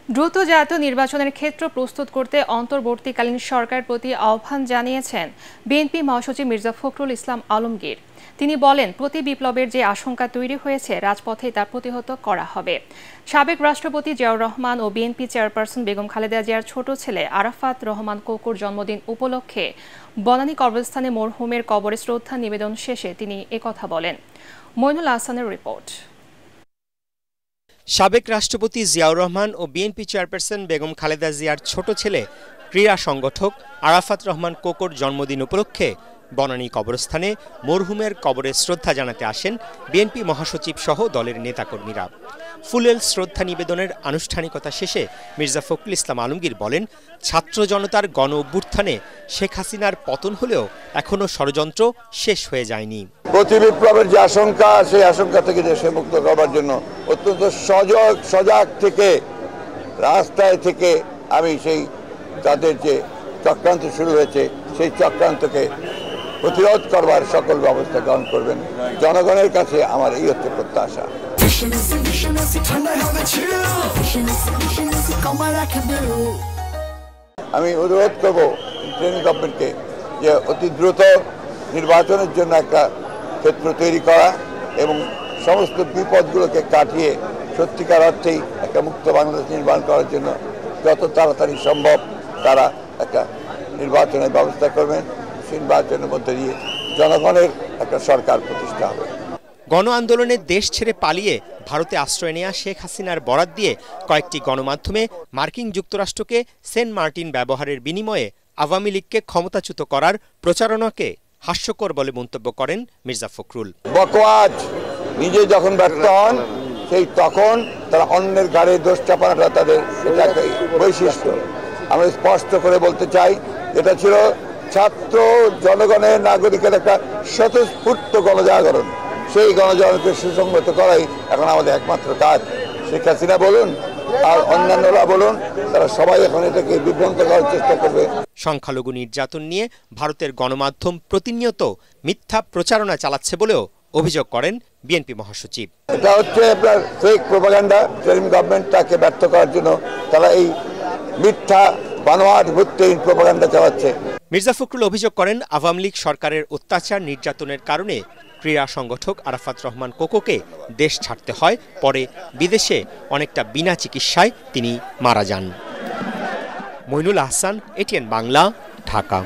দ্রুত জাতীয় নির্বাচনের ক্ষেত্র প্রস্তুত করতে অন্তর্বর্তীকালীন সরকারের প্রতি আহ্বান জানিয়েছেন বিএনপি মহাসচিব মির্জা ফখরুল ইসলাম আলমগীর। তিনি বলেন, প্রতি বিপ্লবের যে আশঙ্কা তৈরি হয়েছে রাজপথে তা প্রতিহত করা হবে। সাবেক রাষ্ট্রপতি জিয়াউর রহমান ও বিএনপি চেয়ারপারসন বেগম খালেদা জিয়ার ছোট ছেলে আরাফাত রহমান কোকোর জন্মদিন উপলক্ষে বনানী কবরস্থানে মরহুমের কবরে শ্রদ্ধা নিবেদন শেষে তিনি একথা বলেন। মইনুল আহসানের রিপোর্ট। সাবেক রাষ্ট্রপতি জিয়াউর রহমান ও বিএনপি চেয়ারপারসন বেগম খালেদা জিয়ার ছোট ছেলে ক্রীড়া সংগঠক আরাফাত রহমান কোকোর জন্মদিন উপলক্ষে বনানী কবরস্থানে মরহুমের কবরে শ্রদ্ধা জানাতে আসেন বিএনপি মহাসচিব সহ দলের নেতাকর্মীরা। ফুলেল শ্রদ্ধা নিবেদনের আনুষ্ঠানিকতা শেষে মির্জা ফখরুল ইসলাম আলমগীর বলেন, ছাত্র জনতার গণ অভ্যুত্থানে শেখ হাসিনার পতন হলেও এখনো ষড়যন্ত্র শেষ হয়ে যায়নি। প্রতি বিপ্লবের যে আশঙ্কা, সেই আশঙ্কা থেকে দেশে মুক্ত করবার জন্য অত্যন্ত সজাগ থেকে রাস্তায় থেকে আমি সেই তাদের যে চক্রান্ত শুরু হয়েছে সেই চক্রান্তকে প্রতিরোধ করবার সকল ব্যবস্থা গ্রহণ করবেন। জনগণের কাছে আমার এই হচ্ছে প্রত্যাশা। আমি অনুরোধ করব ট্রেনিং গভর্নমেন্টকে যে অতি দ্রুত নির্বাচনের জন্য একটা ক্ষেত্র তৈরি করা এবং সমস্ত বিপদগুলোকে কাটিয়ে সত্যিকার অর্থেই একটা মুক্ত বাংলাদেশ নির্মাণ করার জন্য যত তাড়াতাড়ি সম্ভব তারা একটা নির্বাচনের ব্যবস্থা করবেন। নির্বাচনের মধ্যে দিয়ে জনগণের একটা সরকার প্রতিষ্ঠা হবে। গণ আন্দোলনে দেশ ছেড়ে পালিয়ে ভারতে আশ্রয় নেয়া শেখ হাসিনার বরাত দিয়ে কয়েকটি গণমাধ্যমে মার্কিন যুক্তরাষ্ট্রকে সেন্ট মার্টিন ব্যবহারের বিনিময়ে আওয়ামী লীগকে ক্ষমতাচ্যুত করার প্রচারণাকে হাস্যকর বলে মন্তব্য করেন মির্জা ফখরুল। বকওয়াজ নিজে যখন ব্যর্থ হন সেই তখন তারা অন্যের ঘাড়ে দোষ চাপানোটা তাদের এটা একটা বৈশিষ্ট্য। আমরা স্পষ্ট করে বলতে চাই, এটা ছিল ছাত্র জনগণের নাগরিকের একটা স্বতঃস্ফূর্ত গণজাগরণ। সেই গণজাগরণকে সুসংগত করাই এখন আমাদের একমাত্র কাজ। শেখ হাসিনা বলুন আর অন্যান্যরা বলুন, তারা সবাই এখন এটাকে বিভ্রান্ত করার চেষ্টা করবে। সংখ্যালঘু নির্যাতন নিয়ে ভারতের গণমাধ্যম প্রতিনিয়ত মিথ্যা প্রচারণা চালাচ্ছে বলেও অভিযোগ করেন বিএনপি মহাসচিব। এটা হচ্ছে আপনার ফেক প্রোপাগান্ডা। ট্রেনিং গভর্নমেন্ট তাকে ব্যর্থ করার জন্য তারা এই মিথ্যা বানোয়াট ভিত্তিহীন প্রোপাগান্ডা চালাচ্ছে। মির্জা ফখরুল অভিযোগ করেন, আওয়ামী লীগ সরকারের অত্যাচার নির্যাতনের কারণে ক্রীড়া সংগঠক আরাফাত রহমান কোকোকে দেশ ছাড়তে হয়, পরে বিদেশে অনেকটা বিনা চিকিৎসায় তিনি মারা যান। মইনুল আহসান, এটিএন বাংলা, ঢাকা।